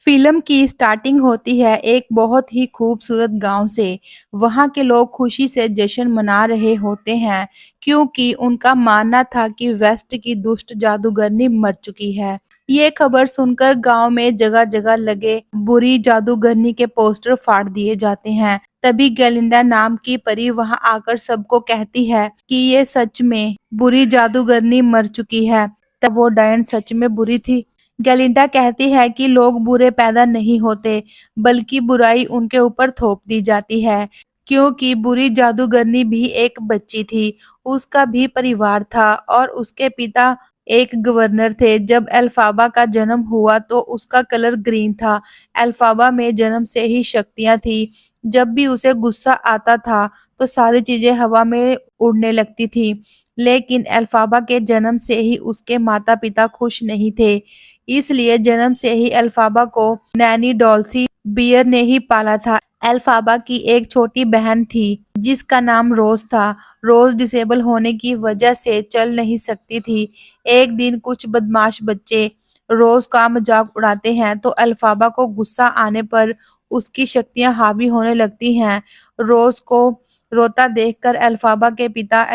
Film की starting होती है एक बहुत ही खूबसूरत गांव से। वहां के लोग खुशी से जश्न मना रहे होते हैं क्योंकि उनका मानना था कि वेस्ट की दुष्ट जादूगरनी मर चुकी है। ये खबर सुनकर गांव में जगह जगह लगे बुरी जादूगरनी के पोस्टर फाड़ दिए जाते हैं। तभी गैलिंडा नाम की परी वहां आकर सबको कहती है कि ये सच में बुरी जादूगरनी मर चुकी है। तब वो डायन सच में बुरी थी। गैलिंडा कहती है कि लोग बुरे पैदा नहीं होते, बल्कि बुराई उनके ऊपर थोप दी जाती है। क्योंकि बुरी जादूगरनी भी एक बच्ची थी, उसका भी परिवार था और उसके पिता एक गवर्नर थे। जब एल्फाबा का जन्म हुआ तो उसका कलर ग्रीन था। एल्फाबा में जन्म से ही शक्तियां थी। जब भी उसे गुस्सा आता था तो सारी चीजें हवा में उड़ने लगती थी। लेकिन एल्फाबा के जन्म से ही उसके माता पिता खुश नहीं थे। इसलिए जन्म से ही एल्फाबा को नैनी डॉल्सी बियर ने ही पाला था। एल्फाबा की एक छोटी बहन थी जिसका नाम रोज था। रोज डिसेबल होने की वजह से चल नहीं सकती थी। एक दिन कुछ बदमाश बच्चे रोज का मजाक उड़ाते हैं तो एल्फाबा को गुस्सा आने पर उसकी शक्तियां हावी होने लगती हैं। रोज को रोता देखकर एल्फाबा के पिता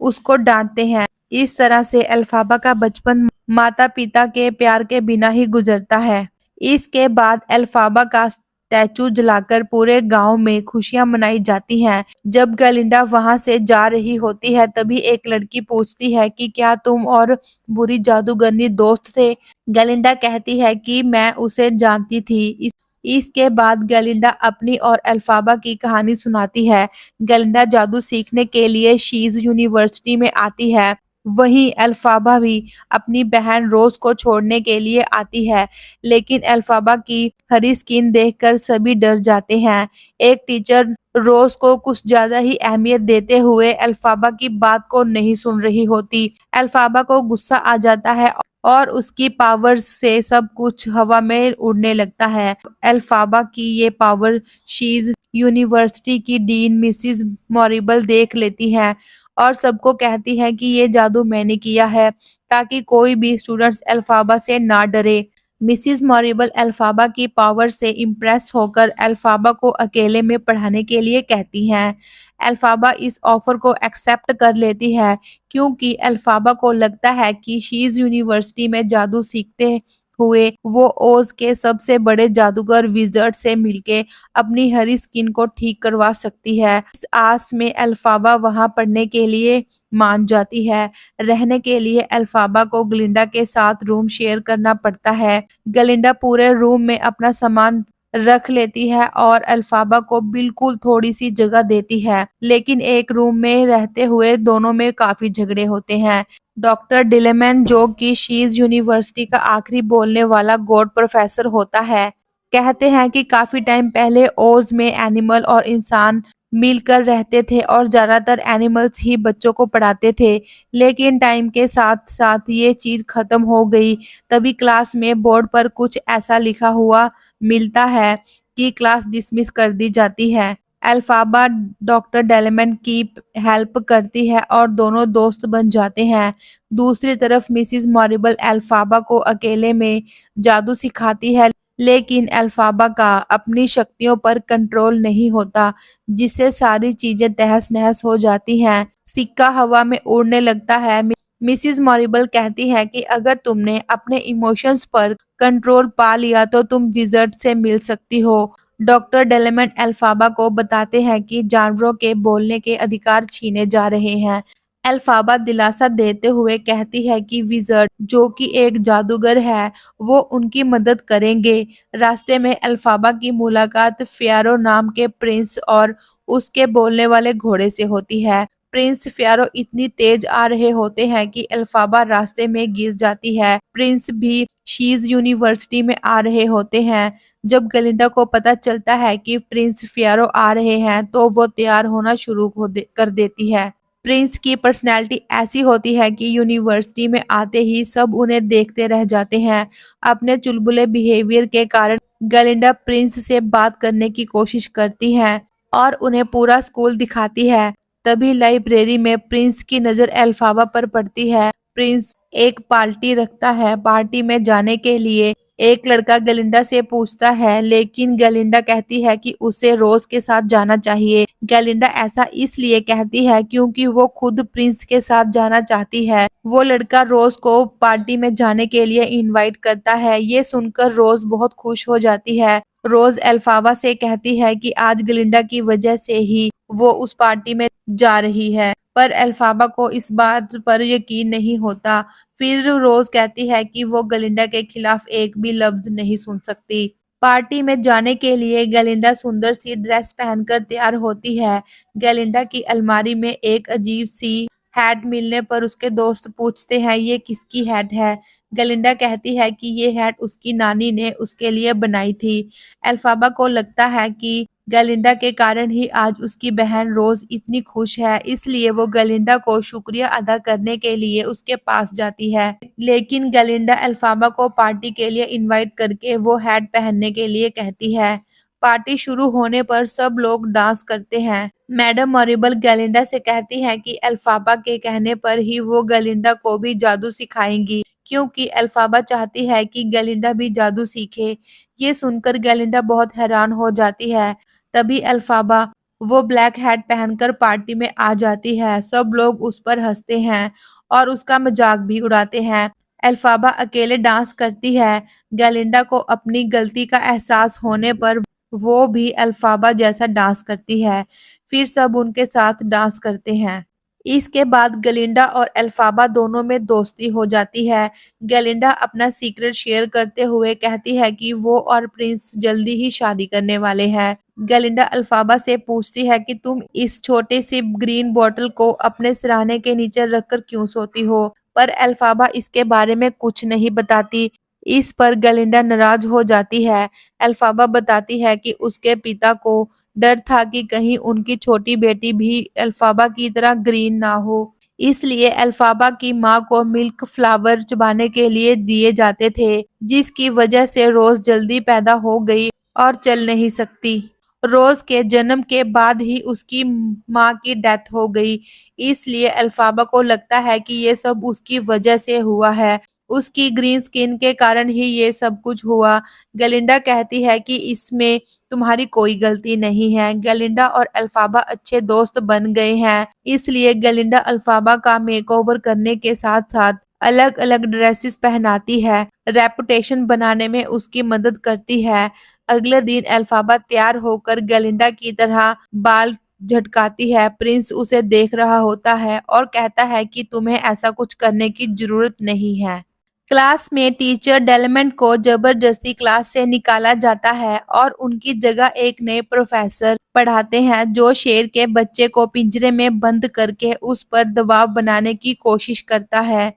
उसको डांटते हैं। इस तरह से एल्फाबा का बचपन माता-पिता के प्यार के बिना ही गुजरता है। इसके बाद एल्फाबा का स्टैचू जलाकर पूरे गांव में खुशियां मनाई जाती हैं। जब गैलिंडा वहां से जा रही होती है तभी एक लड़की पूछती है कि क्या तुम और बुरी जादूगरनी दोस्त थे? गैलिंडा कहती है कि मैं उसे जानती थी। इसके बाद गैलिंडा अपनी और एल्फाबा की कहानी सुनाती है। गैलिंडा जादू सीखने के लिए शीज यूनिवर्सिटी में आती है। वहीं एल्फाबा भी अपनी बहन रोज को छोड़ने के लिए आती है। लेकिन एल्फाबा की हरी स्किन देखकर सभी डर जाते हैं। एक टीचर रोज को कुछ ज्यादा ही अहमियत देते हुए एल्फाबा की बात को नहीं सुन रही होती। एल्फाबा को गुस्सा आ जाता है और उसकी पावर्स से सब कुछ हवा में उड़ने लगता है। एल्फाबा की ये पावर शीज यूनिवर्सिटी की डीन मिसिस मॉरिबल देख लेती हैं और सबको कहती हैं कि ये जादू मैंने किया है ताकि कोई भी स्टूडेंट्स एल्फाबा से ना डरे। मिसिस मॉरिबल एल्फाबा की पावर से इम्प्रेस होकर एल्फाबा को अकेले में पढ़ाने के लिए कहती हैं। एल्फाबा इस ऑफर को एक्सेप्ट कर लेती है क्योंकि एल्फाबा को लगता है कि शीज यूनिवर्सिटी में जादू सीखते हुए वो ओज के सबसे बड़े जादूगर विज़र्ड से मिलके अपनी हरी स्किन को ठीक करवा सकती है। इस आस में एल्फाबा वहां पढ़ने के लिए मान जाती है। रहने के लिए एल्फाबा को ग्लिंडा के साथ रूम शेयर करना पड़ता है। ग्लिंडा पूरे रूम में अपना सामान रख लेती है और एल्फाबा को बिल्कुल थोड़ी सी जगह देती है। लेकिन एक रूम में रहते हुए दोनों में काफी झगड़े होते हैं। डॉक्टर डिलेमैन जो कि शीज यूनिवर्सिटी का आखिरी बोलने वाला गॉड प्रोफेसर होता है, कहते हैं कि काफी टाइम पहले ओज में एनिमल और इंसान मिलकर रहते थे और ज्यादातर एनिमल्स ही बच्चों को पढ़ाते थे। लेकिन टाइम के साथ साथ ये चीज खत्म हो गई। तभी क्लास में बोर्ड पर कुछ ऐसा लिखा हुआ मिलता है कि क्लास डिसमिस कर दी जाती है। एल्फाबा डॉक्टर डेलमेंट की हेल्प करती है और दोनों दोस्त बन जाते हैं। दूसरी तरफ मिसिस मॉरिबल एल्फाबा को अकेले में जादू सिखाती है। लेकिन एल्फाबा का अपनी शक्तियों पर कंट्रोल नहीं होता, जिससे सारी चीजें तहस-नहस हो जाती हैं। सिक्का हवा में उड़ने लगता है। मिसिस मॉरिबल कहती है कि अगर तुमने अपने इमोशंस पर कंट्रोल पा लिया तो तुम विज़र्ड से मिल सकती हो। डॉक्टर डेलेमेंट एल्फाबा को बताते हैं कि जानवरों के बोलने के अधिकार छीने जा रहे हैं। एल्फाबा दिलासा देते हुए कहती है कि विज़र्ड जो कि एक जादूगर है, वो उनकी मदद करेंगे। रास्ते में एल्फाबा की मुलाकात फ़ियारो नाम के प्रिंस और उसके बोलने वाले घोड़े से होती है। प्रिंस फ़ियारो इतनी तेज आ रहे होते हैं कि एल्फाबा रास्ते में गिर जाती है। प्रिंस भी शीज यूनिवर्सिटी में आ रहे होते हैं। जब गलिंडा को पता चलता है कि प्रिंस फ़ियारो आ रहे हैं तो वो तैयार होना शुरू कर देती है। प्रिंस की पर्सनैलिटी ऐसी होती है कि यूनिवर्सिटी में आते ही सब उन्हें देखते रह जाते हैं। अपने चुलबुले बिहेवियर के कारण गलिंडा प्रिंस से बात करने की कोशिश करती है और उन्हें पूरा स्कूल दिखाती है। तभी लाइब्रेरी में प्रिंस की नज़र एल्फाबा पर पड़ती है। प्रिंस एक पार्टी रखता है। पार्टी में जाने के लिए एक लड़का गलिंडा से पूछता है, लेकिन गलिंडा कहती है कि उसे रोज के साथ जाना चाहिए। गलिंडा ऐसा इसलिए कहती है क्योंकि वो खुद प्रिंस के साथ जाना चाहती है। वो लड़का रोज को पार्टी में जाने के लिए इनवाइट करता है। ये सुनकर रोज बहुत खुश हो जाती है। रोज एल्फाबा से कहती है कि आज गलिंडा की वजह से ही वो उस पार्टी में जा रही है, पर एल्फाबा को इस बात पर यकीन नहीं होता। फिर रोज कहती है कि वो गलिंडा के खिलाफ एक भी लफ्ज नहीं सुन सकती। पार्टी में जाने के लिए गलिंडा सुंदर सी ड्रेस पहनकर तैयार होती है। गलिंडा की अलमारी में एक अजीब सी हैट मिलने पर उसके दोस्त पूछते हैं, ये किसकी हैट है। गलिंडा कहती है कि ये हैट उसकी नानी ने उसके लिए बनाई थी। एल्फाबा को लगता है कि गलिंडा के कारण ही आज उसकी बहन रोज इतनी खुश है, इसलिए वो गलिंडा को शुक्रिया अदा करने के लिए उसके पास जाती है। लेकिन गलिंडा एल्फाबा को पार्टी के लिए इनवाइट करके वो हैट पहनने के लिए कहती है। पार्टी शुरू होने पर सब लोग डांस करते हैं। मैडम मॉरिबल गलिंडा से कहती है कि एल्फाबा के कहने पर ही वो गलिंडा को भी जादू सिखाएंगी, क्योंकि एल्फाबा चाहती है कि गलिंडा भी जादू सीखे। ये सुनकर गलिंडा बहुत हैरान हो जाती है। तभी एल्फाबा वो ब्लैक हैट पहनकर पार्टी में आ जाती है। सब लोग उस पर हंसते हैं और उसका मजाक भी उड़ाते हैं। एल्फाबा अकेले डांस करती है। गलिंडा को अपनी गलती का एहसास होने पर वो भी अल्फाबा जैसा डांस करती है। फिर सब उनके साथ डांस करते हैं। इसके बाद गलिंडा और अल्फाबा दोनों में दोस्ती हो जाती है। गलिंडा अपना सीक्रेट शेयर करते हुए कहती है कि वो और प्रिंस जल्दी ही शादी करने वाले हैं। गलिंडा अल्फाबा से पूछती है कि तुम इस छोटे सी ग्रीन बॉटल को अपने सिरहाने के नीचे रखकर क्यों सोती हो, पर अल्फाबा इसके बारे में कुछ नहीं बताती। इस पर गलिंडा नाराज हो जाती है। अल्फाबा बताती है कि उसके पिता को डर था कि कहीं उनकी छोटी बेटी भी अल्फाबा की तरह ग्रीन ना हो। इसलिए अल्फाबा की माँ को मिल्क फ्लावर चबाने के लिए दिए जाते थे, जिसकी वजह से रोज जल्दी पैदा हो गई और चल नहीं सकती। रोज के जन्म के बाद ही उसकी माँ की डेथ हो गई। इसलिए अल्फाबा को लगता है कि ये सब उसकी वजह से हुआ है। उसकी ग्रीन स्किन के कारण ही ये सब कुछ हुआ। गलिंडा कहती है कि इसमें तुम्हारी कोई गलती नहीं है। गलिंडा और अल्फाबा अच्छे दोस्त बन गए हैं, इसलिए गलिंडा अल्फाबा का मेकओवर करने के साथ-साथ अलग-अलग ड्रेसेस पहनाती है, रेपुटेशन बनाने में उसकी मदद करती है। अगले दिन अल्फाबा तैयार होकर गलिंडा की तरह बाल झटकाती है। प्रिंस उसे देख रहा होता है और कहता है कि तुम्हें ऐसा कुछ करने की जरूरत नहीं है। क्लास में टीचर डेलमेंट को जबरदस्ती क्लास से निकाला जाता है और उनकी जगह एक नए प्रोफेसर पढ़ाते हैं जो शेर के बच्चे को पिंजरे में बंद करके उस पर दबाव बनाने की कोशिश करता है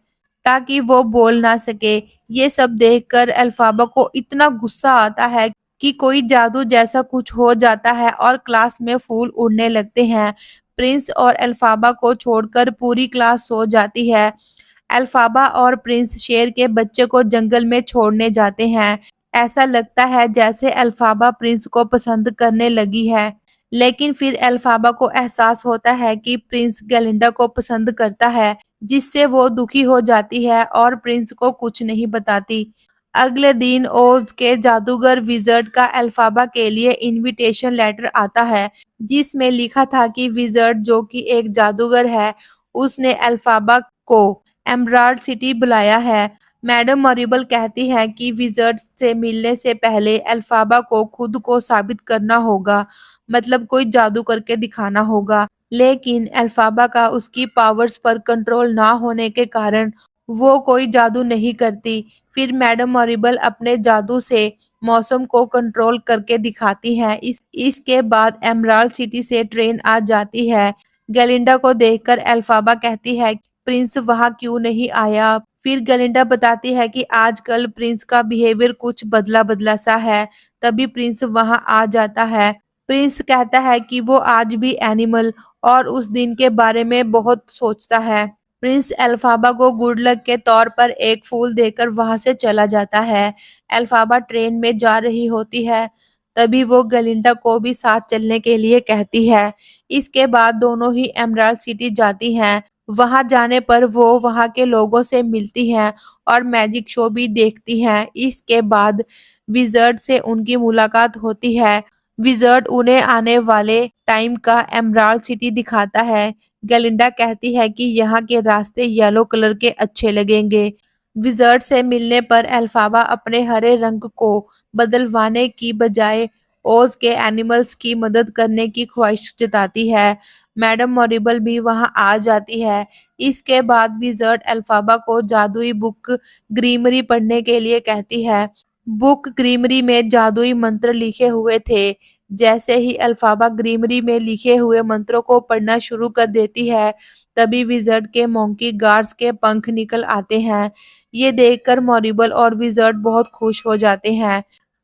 ताकि वो बोल ना सके। ये सब देखकर अल्फाबा को इतना गुस्सा आता है कि कोई जादू जैसा कुछ हो जाता है और क्लास में फूल उड़ने लगते हैं। प्रिंस और अल्फाबा को छोड़कर पूरी क्लास सो जाती है। अल्फाबा और प्रिंस शेर के बच्चे को जंगल में छोड़ने जाते हैं। ऐसा लगता है जैसे अल्फाबा प्रिंस को पसंद करने लगी है, लेकिन फिर अल्फाबा को एहसास होता है कि प्रिंस गलिंडा को पसंद करता है, जिससे वो दुखी हो जाती है और प्रिंस को कुछ नहीं बताती। अगले दिन ओज के जादूगर विज़र्ड का अल्फाबा के लिए इनविटेशन लेटर आता है, जिसमें लिखा था कि विज़र्ड, जो कि एक जादूगर है, उसने अल्फाबा को एमराल्ड सिटी बुलाया है। मैडम मॉरिबल कहती हैं कि विज़र्ड से मिलने से पहले अल्फाबा को खुद को साबित करना होगा, मतलब कोई जादू करके दिखाना होगा। लेकिन अल्फाबा का उसकी पावर्स पर कंट्रोल ना होने के कारण वो कोई जादू नहीं करती। फिर मैडम मॉरिबल अपने जादू से मौसम को कंट्रोल करके दिखाती हैं। इसके बाद एमराल्ड सिटी से ट्रेन आ जाती है। गलिंडा को देखकर अल्फाबा कहती है, प्रिंस वहाँ क्यों नहीं आया? फिर गलिंडा बताती है कि आजकल प्रिंस का बिहेवियर कुछ बदला-बदला सा है। तभी प्रिंस वहाँ आ जाता है। प्रिंस कहता है कि वो आज भी एनिमल और उस दिन के बारे में बहुत सोचता है। प्रिंस अल्फाबा को गुड लक के तौर पर एक फूल देकर वहां से चला जाता है। अल्फाबा ट्रेन में जा रही होती है, तभी वो गलिंडा को भी साथ चलने के लिए कहती है। इसके बाद दोनों ही एमराल्ड सिटी जाती हैं। वहाँ जाने पर वो वहाँ के लोगों से मिलती हैं और मैजिक शो भी देखती हैं। इसके बाद विज़र्ड से उनकी मुलाकात होती है। विज़र्ड उन्हें आने वाले टाइम का एमराल्ड सिटी दिखाता है। गलिंडा कहती है कि यहाँ के रास्ते येलो कलर के अच्छे लगेंगे। विज़र्ड से मिलने पर एल्फाबा अपने हरे रंग को बदलवाने की बजाय ओज के एनिमल्स की मदद करने की ख्वाहिश जताती है। मैडम मॉरिबल भी वहां आ जाती है। इसके बाद विज़र्ड एल्फाबा को जादुई बुक ग्रीमरी पढ़ने के लिए कहती है। बुक ग्रीमरी में जादुई मंत्र लिखे हुए थे। जैसे ही अल्फाबा ग्रीमरी में लिखे हुए मंत्रों को पढ़ना शुरू कर देती है, तभी विज़र्ड के मोंकी गार्ड्स के पंख निकल आते हैं। ये देखकर मॉरिबल और विज़र्ड बहुत खुश हो जाते हैं।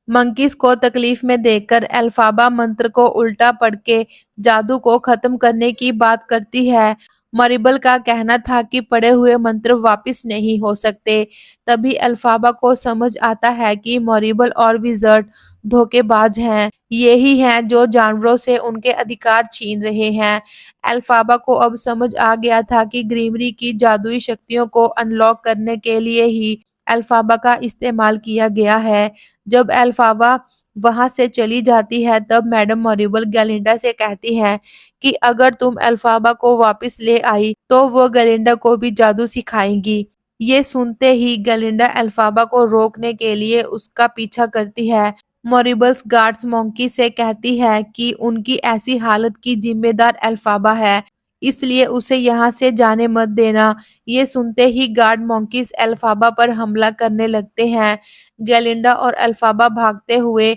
मंकीज को तकलीफ में देखकर एल्फाबा मंत्र को उल्टा पढ़ के जादू को खत्म करने की बात करती है। मरिबल का कहना था कि पढ़े हुए मंत्र वापिस नहीं हो सकते। तभी अल्फाबा को समझ आता है कि मॉरिबल और विज़र्ड धोखेबाज हैं। यही हैं जो जानवरों से उनके अधिकार छीन रहे हैं। अल्फाबा को अब समझ आ गया था कि ग्रीमरी की जादुई शक्तियों को अनलॉक करने के लिए ही अल्फाबा का इस्तेमाल किया गया है। जब अल्फाबा वहां से चली जाती है, तब मैडम मॉरिबल गैलिंडा से कहती हैं कि अगर तुम अल्फाबा को वापस ले आई तो वो गलिंडा को भी जादू सिखाएंगी। ये सुनते ही गलिंडा अल्फाबा को रोकने के लिए उसका पीछा करती है। मॉरिबल्स गार्ड्स मोंकी से कहती है कि उनकी ऐसी हालत की जिम्मेदार अल्फाबा है, इसलिए उसे यहाँ से जाने मत देना। ये सुनते ही गार्ड मोंकीज अल्फाबा पर हमला करने लगते हैं। गैलिंडा और अल्फाबा भागते हुए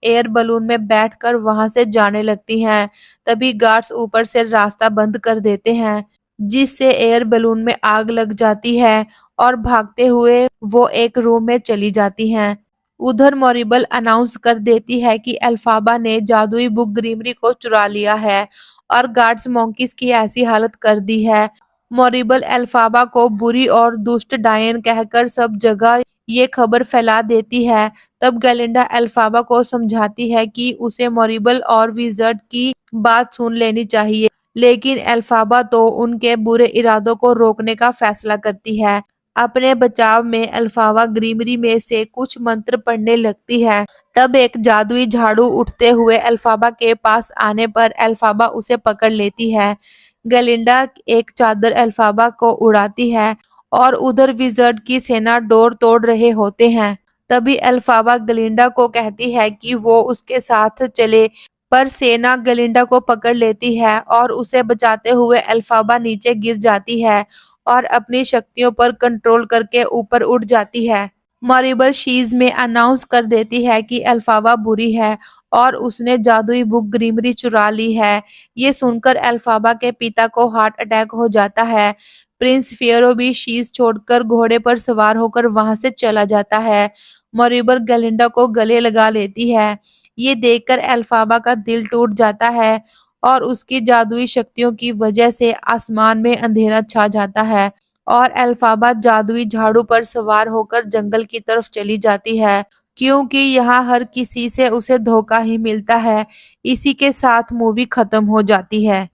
एयर बलून में बैठकर वहां से जाने लगती हैं। तभी गार्ड्स ऊपर से रास्ता बंद कर देते हैं, जिससे एयर बलून में आग लग जाती है और भागते हुए वो एक रूम में चली जाती हैं। उधर मॉरिबल अनाउंस कर देती है कि अल्फाबा ने जादुई बुक ग्रीमरी को चुरा लिया है और गार्ड्स मोंकीज की ऐसी हालत कर दी है। मॉरिबल अल्फाबा को बुरी और दुष्ट डायन कहकर सब जगह ये खबर फैला देती है। तब गलिंडा अल्फाबा को समझाती है कि उसे मॉरिबल और विज़र्ड की बात सुन लेनी चाहिए, लेकिन अल्फाबा तो उनके बुरे इरादों को रोकने का फैसला करती है। अपने बचाव में अल्फाबा ग्रीमरी में से कुछ मंत्र पढ़ने लगती है। तब एक जादुई झाड़ू उठते हुए अल्फाबा के पास आने पर अल्फाबा उसे पकड़ लेती है। गलिंडा एक चादर अल्फाबा को उड़ाती है और उधर विज़र्ड की सेना डोर तोड़ रहे होते हैं। तभी अल्फाबा गलिंडा को कहती है कि वो उसके साथ चले, पर सेना गलिंडा को पकड़ लेती है और उसे बचाते हुए अल्फाबा नीचे गिर जाती है और अपनी शक्तियों पर कंट्रोल करके ऊपर उड़ जाती है। मॉरिबल शीज में अनाउंस कर देती है कि अल्फाबा बुरी है और उसने जादुई बुक ग्रीमरी चुरा ली है। ये सुनकर अल्फाबा के पिता को हार्ट अटैक हो जाता है। प्रिंस फियरो भी शीज छोड़कर घोड़े पर सवार होकर वहां से चला जाता है। मॉरिबल गलिंडा को गले लगा लेती है। ये देखकर अल्फाबा का दिल टूट जाता है और उसकी जादुई शक्तियों की वजह से आसमान में अंधेरा छा जाता है और अल्फाबा जादुई झाड़ू पर सवार होकर जंगल की तरफ चली जाती है, क्योंकि यहाँ हर किसी से उसे धोखा ही मिलता है। इसी के साथ मूवी खत्म हो जाती है।